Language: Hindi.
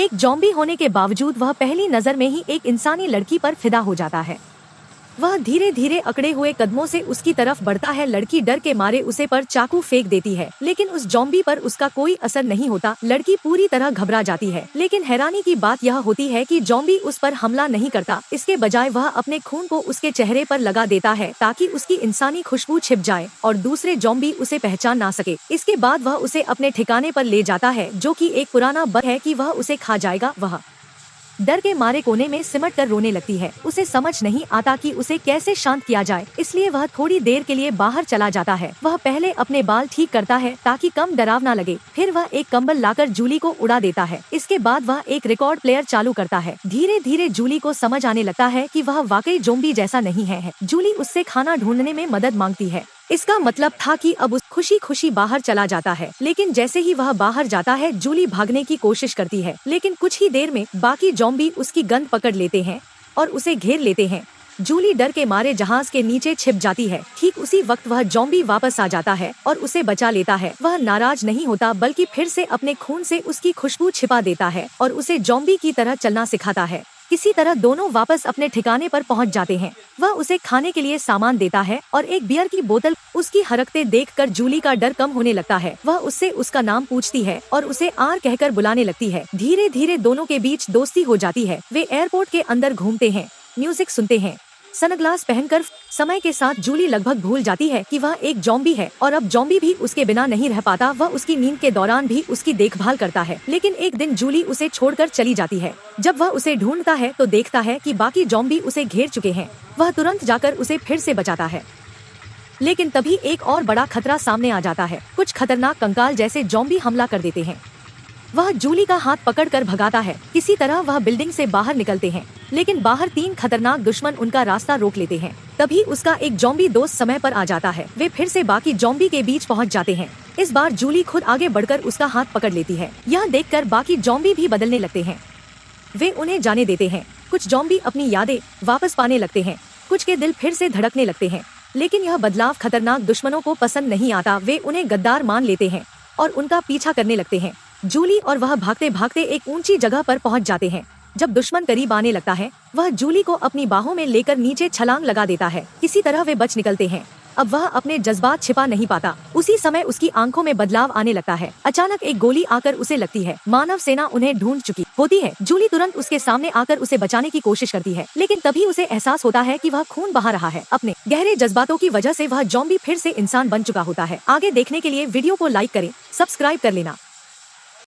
एक जॉम्बी होने के बावजूद वह पहली नजर में ही एक इंसानी लड़की पर फिदा हो जाता है। वह धीरे धीरे अकड़े हुए कदमों से उसकी तरफ बढ़ता है। लड़की डर के मारे उसे पर चाकू फेंक देती है, लेकिन उस जॉम्बी पर उसका कोई असर नहीं होता। लड़की पूरी तरह घबरा जाती है, लेकिन हैरानी की बात यह होती है कि जॉम्बी उस पर हमला नहीं करता। इसके बजाय वह अपने खून को उसके चेहरे पर लगा देता है ताकि उसकी इंसानी खुशबू छिप जाए और दूसरे जॉम्बी उसे पहचान ना सके। इसके बाद वह उसे अपने ठिकाने पर ले जाता है, जो कि एक पुराना डर है कि वह उसे खा जाएगा। वह डर के मारे कोने में सिमट कर रोने लगती है। उसे समझ नहीं आता कि उसे कैसे शांत किया जाए, इसलिए वह थोड़ी देर के लिए बाहर चला जाता है। वह पहले अपने बाल ठीक करता है ताकि कम डरावना लगे। फिर वह एक कंबल लाकर जूली को उड़ा देता है। इसके बाद वह एक रिकॉर्ड प्लेयर चालू करता है। धीरे धीरे जूली को समझ आने लगता है कि वह वाकई ज़ॉम्बी जैसा नहीं है। जूली उससे खाना ढूंढने में मदद मांगती है। इसका मतलब था कि अब उस खुशी खुशी बाहर चला जाता है, लेकिन जैसे ही वह बाहर जाता है जूली भागने की कोशिश करती है, लेकिन कुछ ही देर में बाकी जॉम्बी उसकी गंद पकड़ लेते हैं और उसे घेर लेते हैं। जूली डर के मारे जहाज के नीचे छिप जाती है। ठीक उसी वक्त वह जॉम्बी वापस आ जाता है और उसे बचा लेता है। वह नाराज नहीं होता, बल्कि फिर से अपने खून से उसकी खुशबू छिपा देता है और उसे जॉम्बी की तरह चलना सिखाता है। किसी तरह दोनों वापस अपने ठिकाने पर पहुंच जाते हैं। वह उसे खाने के लिए सामान देता है और एक बियर की बोतल। उसकी हरकतें देखकर जूली का डर कम होने लगता है। वह उससे उसका नाम पूछती है और उसे आर कहकर बुलाने लगती है। धीरे धीरे दोनों के बीच दोस्ती हो जाती है। वे एयरपोर्ट के अंदर घूमते हैं, म्यूजिक सुनते हैं। सनग्लास पहनकर समय के साथ जूली लगभग भूल जाती है कि वह एक जॉम्बी है और अब जॉम्बी भी उसके बिना नहीं रह पाता। वह उसकी नींद के दौरान भी उसकी देखभाल करता है, लेकिन एक दिन जूली उसे छोड़कर चली जाती है। जब वह उसे ढूंढता है तो देखता है कि बाकी जॉम्बी उसे घेर चुके हैं। वह तुरंत जाकर उसे फिर से बचाता है, लेकिन तभी एक और बड़ा खतरा सामने आ जाता है। कुछ खतरनाक कंकाल जैसे जॉम्बी हमला कर देते हैं। वह जूली का हाथ पकड़कर भगाता है। किसी तरह वह बिल्डिंग से बाहर निकलते हैं, लेकिन बाहर 3 खतरनाक दुश्मन उनका रास्ता रोक लेते हैं। तभी उसका एक जॉम्बी दोस्त समय पर आ जाता है। वे फिर से बाकी जॉम्बी के बीच पहुंच जाते हैं। इस बार जूली खुद आगे बढ़कर उसका हाथ पकड़ लेती है। यह देखकर बाकी जॉम्बी भी बदलने लगते हैं। वे उन्हें जाने देते हैं। कुछ जॉम्बी अपनी यादें वापस पाने लगते हैं, कुछ के दिल फिर से धड़कने लगते हैं। लेकिन यह बदलाव खतरनाक दुश्मनों को पसंद नहीं आता। वे उन्हें गद्दार मान लेते हैं और उनका पीछा करने लगते हैं। जूली और वह भागते भागते एक ऊंची जगह पर पहुंच जाते हैं। जब दुश्मन करीब आने लगता है, वह जूली को अपनी बाहों में लेकर नीचे छलांग लगा देता है। किसी तरह वे बच निकलते हैं। अब वह अपने जज्बात छिपा नहीं पाता। उसी समय उसकी आंखों में बदलाव आने लगता है। अचानक एक गोली आकर उसे लगती है। मानव सेना उन्हें ढूंढ चुकी होती है। जूली तुरंत उसके सामने आकर उसे बचाने की कोशिश करती है, लेकिन तभी उसे एहसास होता है कि वह खून बहा रहा है। अपने गहरे जज्बातों की वजह से वह जॉम्बी फिर से इंसान बन चुका होता है। आगे देखने के लिए वीडियो को लाइक करें, सब्सक्राइब कर लेना।